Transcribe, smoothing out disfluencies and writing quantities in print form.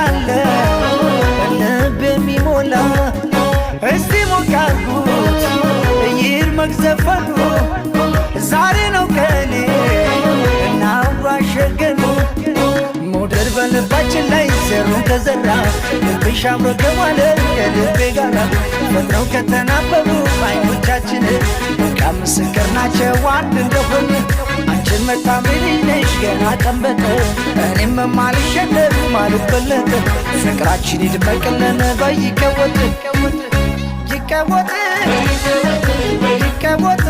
አለ ልብ የሚሞላ እስቲ ሞቃጉት ይርመቅ ዘፈኑ ዛሬ ነው ቀኔ እናዋሸገኑ ሞደር በልባችን ላይ ዘሩን ከዘራ ልብሽ አምሮ ከዋለ ከልቤ ጋራ ፈጥረው ከተናበቡ አይኖቻችን በቃ ምስክር ናቸው አንድ እንደሆነ አንቺን መታመን ነሽ ገና ቀንበተ እኔም ማልሸነፍ ማልበለጥ ፍቅራችን ይድመቅልን በይቀወጥ ይቀወጥ ይቀወጥ